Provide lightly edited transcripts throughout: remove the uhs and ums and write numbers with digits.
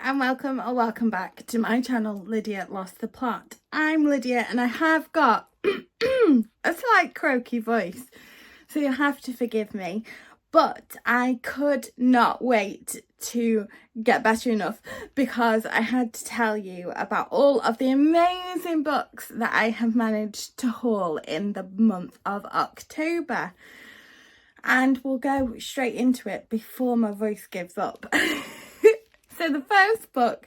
and welcome or welcome back to my channel, Lydia Lost the Plot. I'm Lydia and I have got a slight croaky voice, so you have to forgive me. But I could not wait to get better enough because I had to tell you about all of the amazing books that I have managed to haul in the month of October. And we'll go straight into it before my voice gives up. So the first book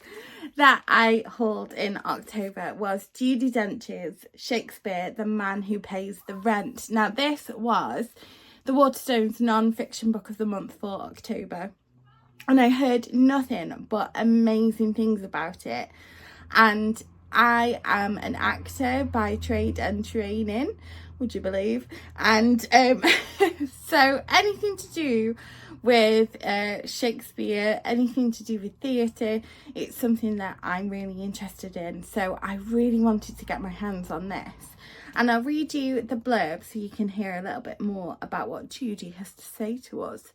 that I hauled in October was Judi Dench's Shakespeare, The Man Who Pays the Rent. Now this was the Waterstones non-fiction book of the month for October. And I heard nothing but amazing things about it. And I am an actor by trade and training, would you believe? And so anything to do with Shakespeare, anything to do with theatre, it's something that I'm really interested in. So I really wanted to get my hands on this. And I'll read you the blurb so you can hear a little bit more about what Judi has to say to us.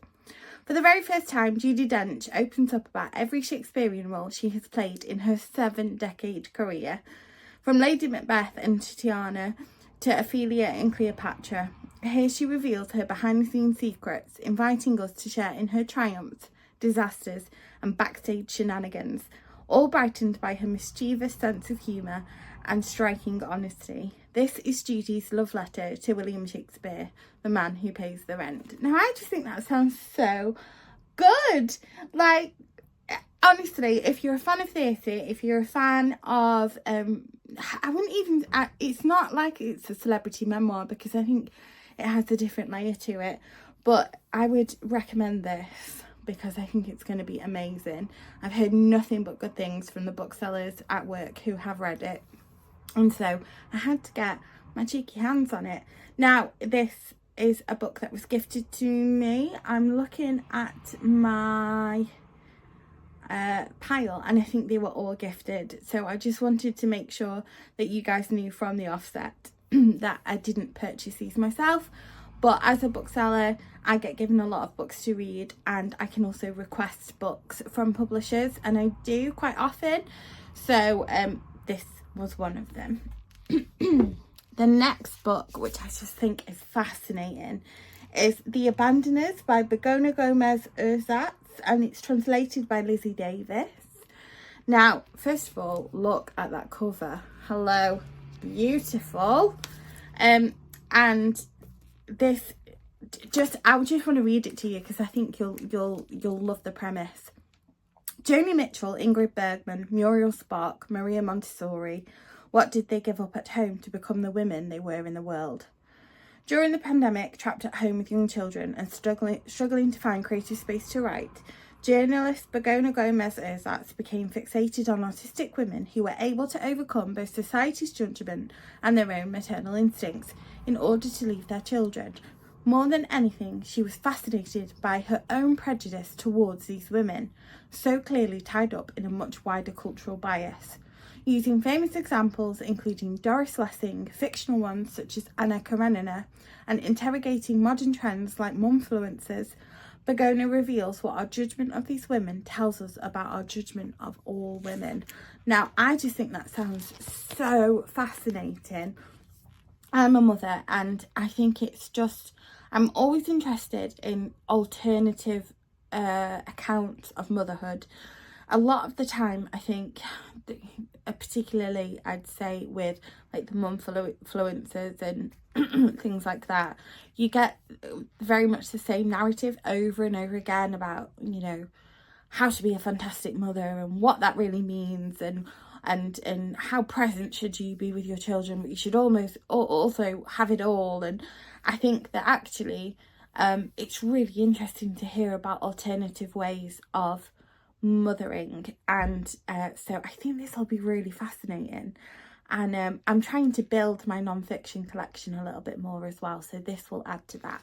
For the very first time, Judi Dench opens up about every Shakespearean role she has played in her 7-decade career. From Lady Macbeth and Titiana to Ophelia and Cleopatra. Here she reveals her behind-the-scenes secrets, inviting us to share in her triumphs, disasters and backstage shenanigans, all brightened by her mischievous sense of humour and striking honesty. This is Judi's love letter to William Shakespeare, the man who pays the rent. Now, I just think that sounds so good. Like, honestly, if you're a fan of theatre, if you're a fan of, it's not like it's a celebrity memoir because I think it has a different layer to it, but I would recommend this because I think it's going to be amazing. I've heard nothing but good things from the booksellers at work who have read it, and so I had to get my cheeky hands on it. Now, this is a book that was gifted to me. I'm looking at my pile and I think they were all gifted, so I just wanted to make sure that you guys knew from the offset that I didn't purchase these myself, but as a bookseller I get given a lot of books to read and I can also request books from publishers, and I do quite often, so this was one of them. The next book, which I just think is fascinating, is The Abandoners by Begoña Gómez Urzaiz, and it's translated by Lizzie Davis. Now, first of all, look at that cover. Hello, beautiful. And this, I just want to read it to you because I think you'll love the premise. Joni Mitchell, Ingrid Bergman, Muriel Spark, Maria Montessori. What did they give up at home to become the women they were in the world? During the pandemic, trapped at home with young children and struggling to find creative space to write, journalist Begoña Gómez Urzaiz became fixated on autistic women who were able to overcome both society's judgment and their own maternal instincts in order to leave their children. More than anything, she was fascinated by her own prejudice towards these women, so clearly tied up in a much wider cultural bias. Using famous examples including Doris Lessing, fictional ones such as Anna Karenina, and interrogating modern trends like mumfluencers, Begoña reveals what our judgment of these women tells us about our judgment of all women. Now, I just think that sounds so fascinating. I'm a mother and I think it's just, I'm always interested in alternative accounts of motherhood. A lot of the time, I think, particularly I'd say with like the mumfluencers and things like that, you get very much the same narrative over and over again about, you know, how to be a fantastic mother and what that really means, and how present should you be with your children, but you should almost also have it all. And I think that actually it's really interesting to hear about alternative ways of mothering, and so I think this will be really fascinating. And I'm trying to build my non-fiction collection a little bit more as well, so this will add to that.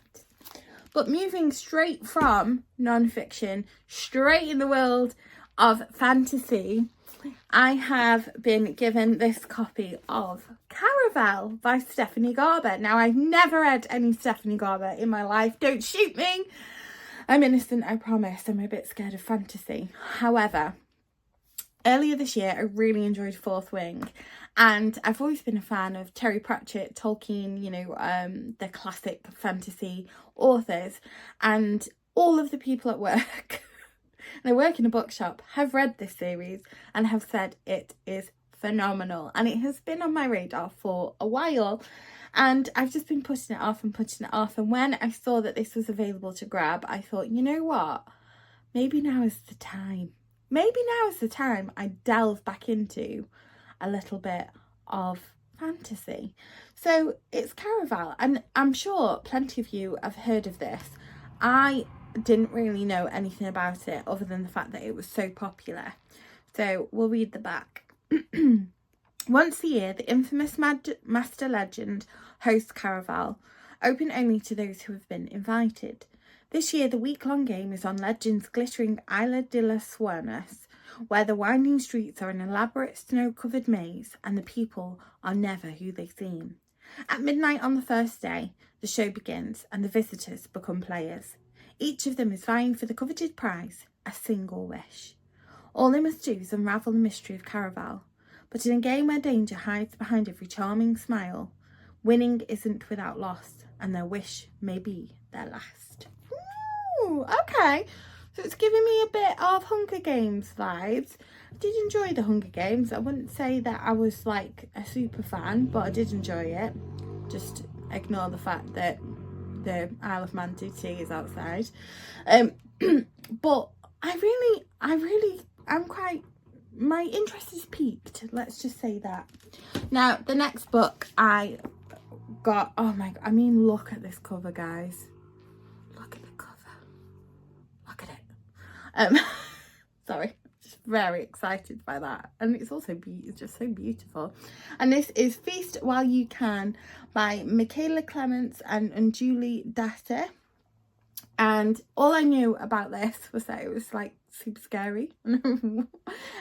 But moving straight from non-fiction straight in the world of fantasy, I have been given this copy of Caraval by Stephanie Garber. Now, I've never read any Stephanie Garber in my life. Don't shoot me. I'm innocent, I promise. I'm a bit scared of fantasy. However, earlier this year, I really enjoyed Fourth Wing, and I've always been a fan of Terry Pratchett, Tolkien, you know, the classic fantasy authors, and all of the people at work, and I work in a bookshop, have read this series and have said it is phenomenal, and it has been on my radar for a while, and I've just been putting it off, and when I saw that this was available to grab, I thought, you know what, maybe now is the time. Maybe now is the time I delve back into a little bit of fantasy. So it's Caraval, and I'm sure plenty of you have heard of this. I didn't really know anything about it other than the fact that it was so popular. So we'll read the back. Once a year, the infamous master legend hosts Caraval, open only to those who have been invited. This year, the week-long game is on Legend's glittering Isla de los Sueños, where the winding streets are an elaborate snow-covered maze and the people are never who they seem. At midnight on the first day, the show begins and the visitors become players. Each of them is vying for the coveted prize, a single wish. All they must do is unravel the mystery of Caraval, but in a game where danger hides behind every charming smile, winning isn't without loss, and their wish may be their last. Ooh, okay, so it's giving me a bit of Hunger Games vibes. I did enjoy the Hunger Games. I wouldn't say that I was like a super fan, but I did enjoy it. Just ignore the fact that the Isle of Man tea is outside. But I'm quite, my interest is piqued, let's just say that. Now, the next book I got, oh my god, I mean, look at this cover, guys. Look at the cover. Look at it. Sorry, just very excited by that. And it's also it's just so beautiful. And this is Feast While You Can by Mikaella, Clements and Onjuli Datta. And all I knew about this was that it was like super scary and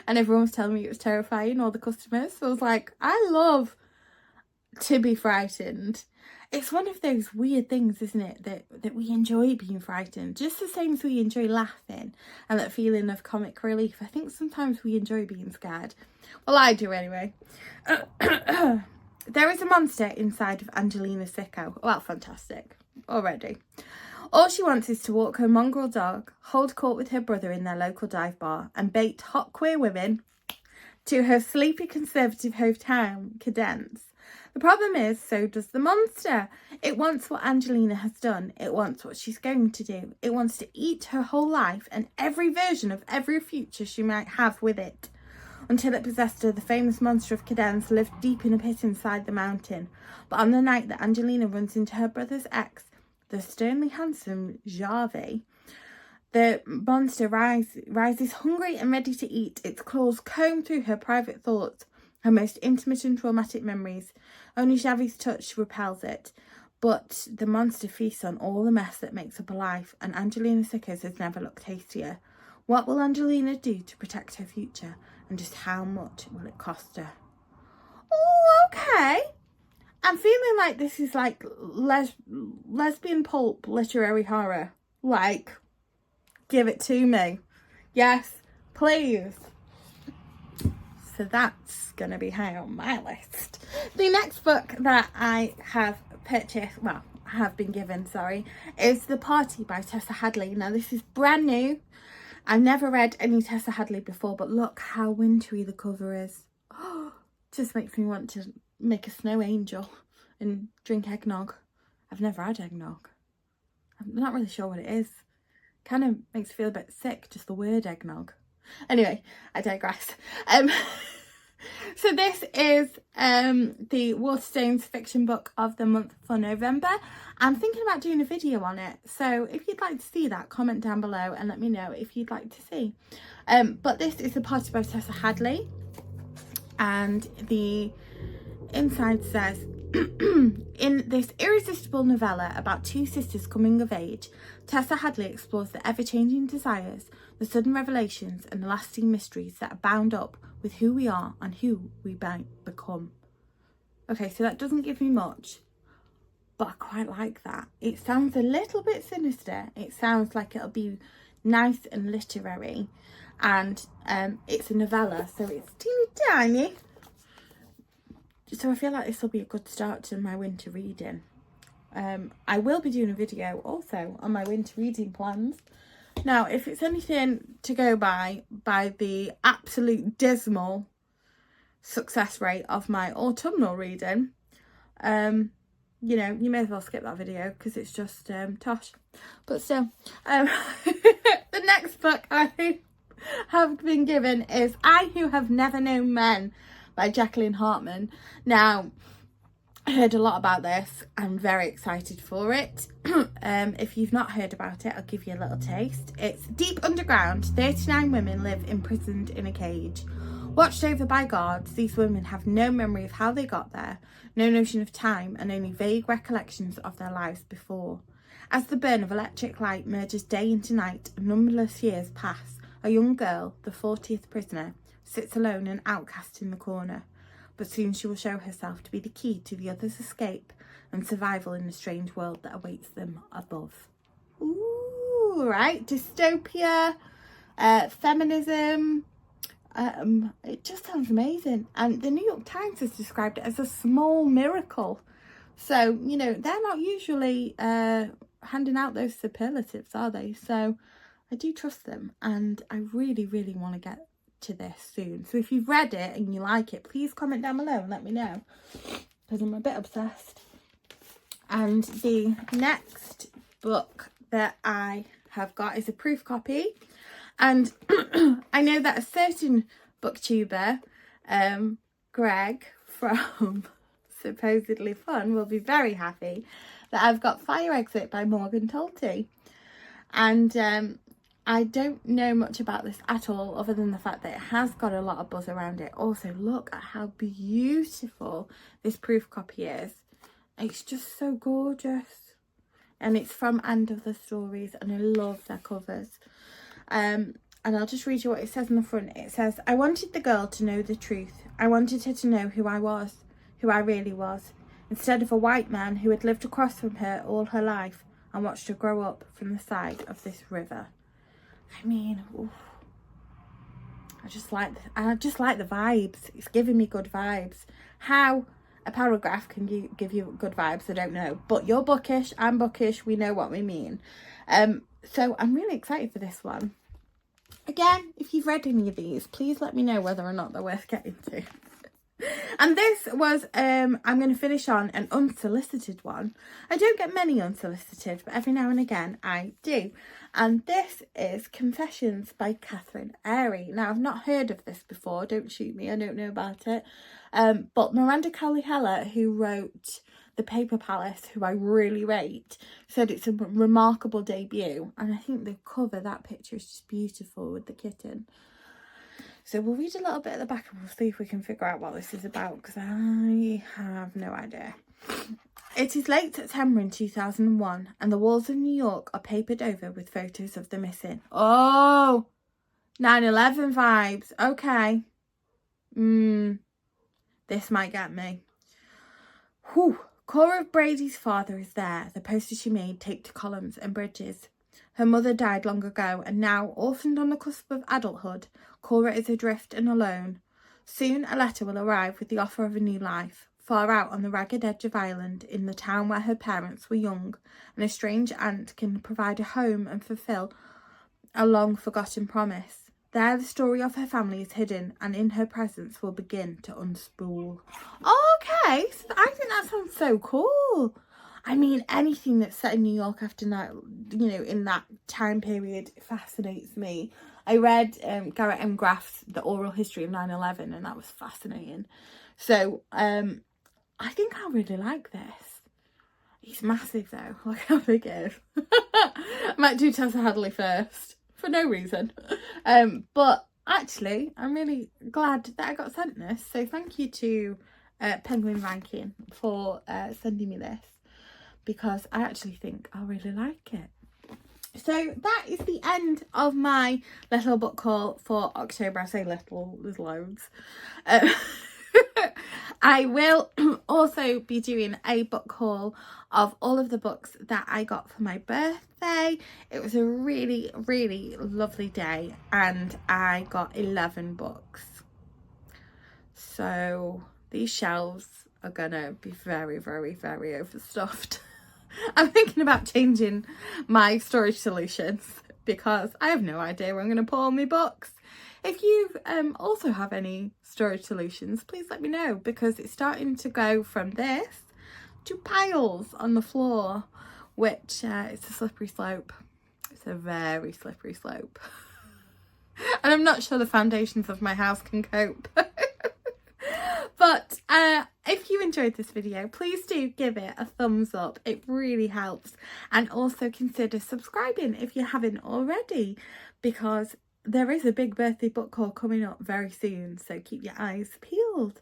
everyone was telling me it was terrifying, all the customers. So I was like, I love to be frightened. It's one of those weird things, isn't it, that we enjoy being frightened, just the same as we enjoy laughing and that feeling of comic relief. I think sometimes we enjoy being scared. Well, I do anyway. There is a monster inside of Angelina Sicko. Well, fantastic already. All she wants is to walk her mongrel dog, hold court with her brother in their local dive bar, and bait hot queer women to her sleepy conservative hometown, Cadence. The problem is, so does the monster. It wants what Angelina has done. It wants what she's going to do. It wants to eat her whole life and every version of every future she might have with it. Until it possessed her, the famous monster of Cadence lived deep in a pit inside the mountain. But on the night that Angelina runs into her brother's ex, the sternly handsome Jarvey, the monster rises hungry and ready to eat. Its claws comb through her private thoughts, her most intimate and traumatic memories. Only Jarvey's touch repels it. But the monster feasts on all the mess that makes up a life, and Angelina Sicko's has never looked tastier. What will Angelina do to protect her future, and just how much will it cost her? Oh, okay. I'm feeling like this is like lesbian pulp literary horror. Like, give it to me. Yes, please. So that's going to be high on my list. The next book that I have purchased, well, have been given, sorry, is The Party by Tessa Hadley. Now, this is brand new. I've never read any Tessa Hadley before, but look how wintry the cover is. Oh, just makes me want to make a snow angel and drink eggnog. I've never had eggnog. I'm not really sure what it is. Kind of makes me feel a bit sick, just the word eggnog. Anyway, I digress. So this is the Waterstones fiction book of the month for November. I'm thinking about doing a video on it, so if you'd like to see that, comment down below and let me know if you'd like to see. But this is The Party by Tessa Hadley, and the inside says, in this irresistible novella about two sisters coming of age, Tessa Hadley explores the ever-changing desires, the sudden revelations and the lasting mysteries that are bound up with who we are and who we might become. Okay, so that doesn't give me much, but I quite like that. It sounds a little bit sinister. It sounds like it'll be nice and literary, and it's a novella, so it's teeny tiny. So I feel like this will be a good start to my winter reading. I will be doing a video also on my winter reading plans. Now, if it's anything to go by the absolute dismal success rate of my autumnal reading, you know, you may as well skip that video because it's just tosh. But still, the next book I have been given is I Who Have Never Known Men by Jacqueline Harpman. Now, I heard a lot about this. I'm very excited for it. If you've not heard about it, I'll give you a little taste. It's deep underground. 39 women live imprisoned in a cage. Watched over by guards, these women have no memory of how they got there, no notion of time, and only vague recollections of their lives before. As the burn of electric light merges day into night and numberless years pass, a young girl, the 40th prisoner, sits alone and outcast in the corner. But soon she will show herself to be the key to the others' escape and survival in the strange world that awaits them above. Ooh, right? Dystopia, feminism. It just sounds amazing. And the New York Times has described it as a small miracle. So, you know, they're not usually handing out those superlatives, are they? So I do trust them, and I really, really want to get to this soon. So if you've read it and you like it, please comment down below and let me know, because I'm a bit obsessed. And the next book that I have got is a proof copy, and I know that a certain booktuber, Greg from Supposedly Fun, will be very happy that I've got Fire Exit by Morgan Talty. And I don't know much about this at all, other than the fact that it has got a lot of buzz around it. Also, look at how beautiful this proof copy is. It's just so gorgeous. And it's from End of the Stories, and I love their covers. And I'll just read you what it says on the front. It says, I wanted the girl to know the truth. I wanted her to know who I was, who I really was, instead of a white man who had lived across from her all her life and watched her grow up from the side of this river. I mean, oof. I just like the vibes. It's giving me good vibes. How a paragraph can give you good vibes, I don't know. But you're bookish, I'm bookish, we know what we mean. So I'm really excited for this one. Again, if you've read any of these, please let me know whether or not they're worth getting to. And this was, I'm going to finish on an unsolicited one. I don't get many unsolicited, but every now and again I do. And this is Confessions by Catherine Airey. Now, I've not heard of this before. Don't shoot me. I don't know about it. But Miranda Cowley-Heller, who wrote The Paper Palace, who I really rate, said it's a remarkable debut. And I think the cover, that picture is just beautiful with the kitten. So we'll read a little bit at the back and we'll see if we can figure out what this is about, because I have no idea. It is late September in 2001 and the walls of New York are papered over with photos of the missing. Oh, 9/11 vibes. Okay. This might get me. Whew. Cora Brady's father is there. The posters she made taped to columns and bridges. Her mother died long ago, and now, orphaned on the cusp of adulthood, Cora is adrift and alone. Soon a letter will arrive with the offer of a new life, far out on the ragged edge of Ireland, in the town where her parents were young, and a strange aunt can provide a home and fulfil a long-forgotten promise. There the story of her family is hidden, and in her presence will begin to unspool. Okay, so I think that sounds so cool. I mean, anything that's set in New York after that, you know, in that time period fascinates me. I read Garrett M. Graff's The Oral History of 9/11, and that was fascinating. So I think I really like this. It's massive though. Look how big it is. I might do Tessa Hadley first for no reason. But actually, I'm really glad that I got sent this. So thank you to Penguin Ranking for sending me this, because I actually think I'll really like it. So that is the end of my little book haul for October. I say little, there's loads. I will also be doing a book haul of all of the books that I got for my birthday. It was a really, really lovely day and I got 11 books. So these shelves are gonna be very, very, very overstuffed. I'm thinking about changing my storage solutions because I have no idea where I'm going to put all my books. If you also have any storage solutions, please let me know, because it's starting to go from this to piles on the floor, which it's a slippery slope. It's a very slippery slope. And I'm not sure the foundations of my house can cope. But if you enjoyed this video, please do give it a thumbs up. It really helps. And also consider subscribing if you haven't already, because there is a big birthday book haul coming up very soon. So keep your eyes peeled.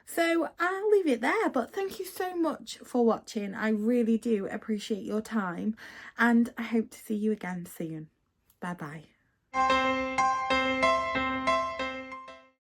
So I'll leave it there. But thank you so much for watching. I really do appreciate your time. And I hope to see you again soon. Bye bye.